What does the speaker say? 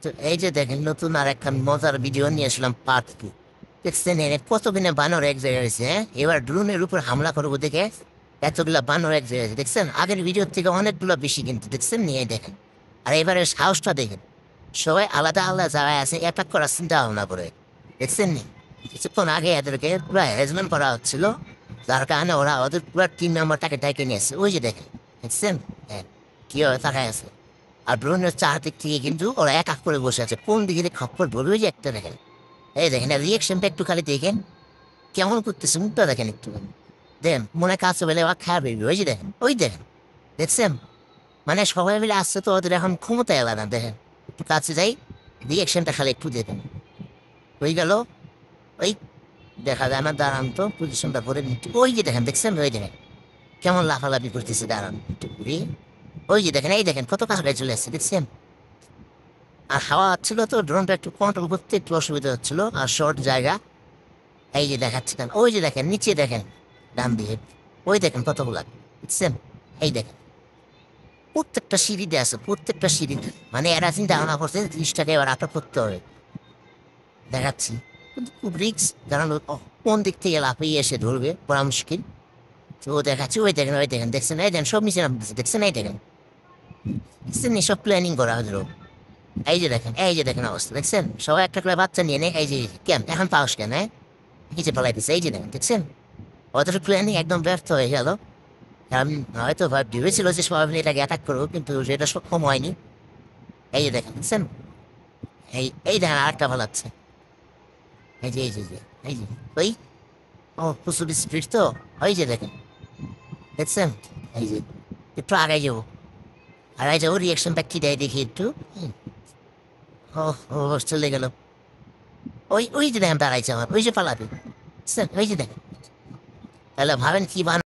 তো এই যে দেখেন নতুন আর একটা মজার ভিডিও নিয়ে আসলাম পার্ট টু। দেখছেন কতদিনে বানর এক জায়গায় হয়েছে, হ্যাঁ? এবার ড্রোনের উপর হামলা করবো দেখে এতগুলা বানর এক জায়গায় হয়েছে। দেখছেন আগের ভিডিওর থেকে অনেকগুলো বেশি, কিন্তু দেখছেন নিয়ে দেখেন। আর এবারের সাহসটা দেখেন, সবাই আলাদা আলাদা জায়গায় আছে, অ্যাটাক করার চিন্তা ভাবনা করে। দেখছেন নি কিছুক্ষণ আগে এদেরকে পুরো হ্যারাসমেন্ট করা হচ্ছিল, যার কারণে ওরা ওদের পুরো 3 নম্বরটাকে ডেকে নিয়েছে। ওই যে দেখেন, দেখছেন? হ্যাঁ, কীভাবে তাকায় আছে। আর ড্রোনের চারদিক থেকে কিন্তু ওরা এক এক করে বসে আছে, কোন দিকে যে খপ্পর ধরবে যে একটা দেখেন। এই দেখেন রিয়েকশনটা একটু খালি দেখেন, কেমন করতেছে মুখটা দেখেন একটু। দেখেন মনে কাছে বেলে ওরা খাবে। ওই যে দেখেন, ওই দেখেন, দেখছেন? মানে সবাই মিলে আসছে তো, ওদের এখন ক্ষমতা এলানা। দেখেন একটু কাছে যাই, রিয়েকশনটা খালি একটু দেখেন। হয়ে গেল। ওই দেখা যায় না, দাঁড়ান তো পজিশনটা করে নিচ্ছি। ওই যে দেখেন, দেখছেন? ওই দেখেন কেমন লাফালাফি করতেছে, দাঁড়ান একটু ঘুরি। ওই যে দেখেন, এই দেখেন কত কাছে চলে আসছে, দেখছেন? আর হাওয়া হচ্ছিল তো ড্রোনটা একটু কন্ট্রোল করতে একটু অসুবিধা হচ্ছিল, আর শর্ট জায়গা। এই যে দেখাচ্ছিলেন, ওই যে দেখেন নিচে দেখেন, ডান দিকে ওই দেখেন কতগুলা, বুঝছেন? এই দেখেন প্রত্যেকটা সিঁড়িতে আছে, প্রত্যেকটা সিঁড়িতে। মানে এরা চিন্তা ভাবনা করছে জিনিসটাকে এবার আটক করতে হবে। দেখাচ্ছি, কিন্তু খুব রিক্স, কারণ কোন দিক থেকে লাফিয়ে এসে ধরবে বড় মুশকিল। তো দেখাচ্ছি, ওই দেখেন, ওই দেখেন, দেখছেন? এই দেখেন সব নিচে নামতেছে, দেখছেন? এই দেখেন, দেখছেন? সব প্ল্যানিং করা হলো। এই যে দেখেন, এই যে দেখেন অবস্থা, দেখছেন? সবাই একটা করে বাচ্চা নিয়ে নেয়। এই যে কেন এখন পাওস কেন, হ্যাঁ? নিচে পালাইতেছে, এই যে দেখেন, দেখছেন? ওদের প্ল্যানিং একদম ব্যর্থ হয়ে গেল। কারণ হয়তো ভেবেছিল যে সবাই মিলে এটাকে অ্যাটাক করবো, কিন্তু সেটা সক্ষম হয়নি। এই যে দেখেন, দেখছেন? এই দেখেন আরেকটা পালাচ্ছে। এই যে, এই যে, এই যে, ওই ও প্রচুর স্পিড তো। ওই যে দেখেন, দেখছেন? এই যে একটু আগাই যাবো, আগাই যাবো, রিয়াকশনটা কি দেয় দেখি একটু। ও ও চলে গেল। ওই ওই যে দেখেন দাঁড়াইছে আমার, ওই যে পালাবে, বুঝছেন? ওই যে দেখেন। তাহলে ভাবেন কি বান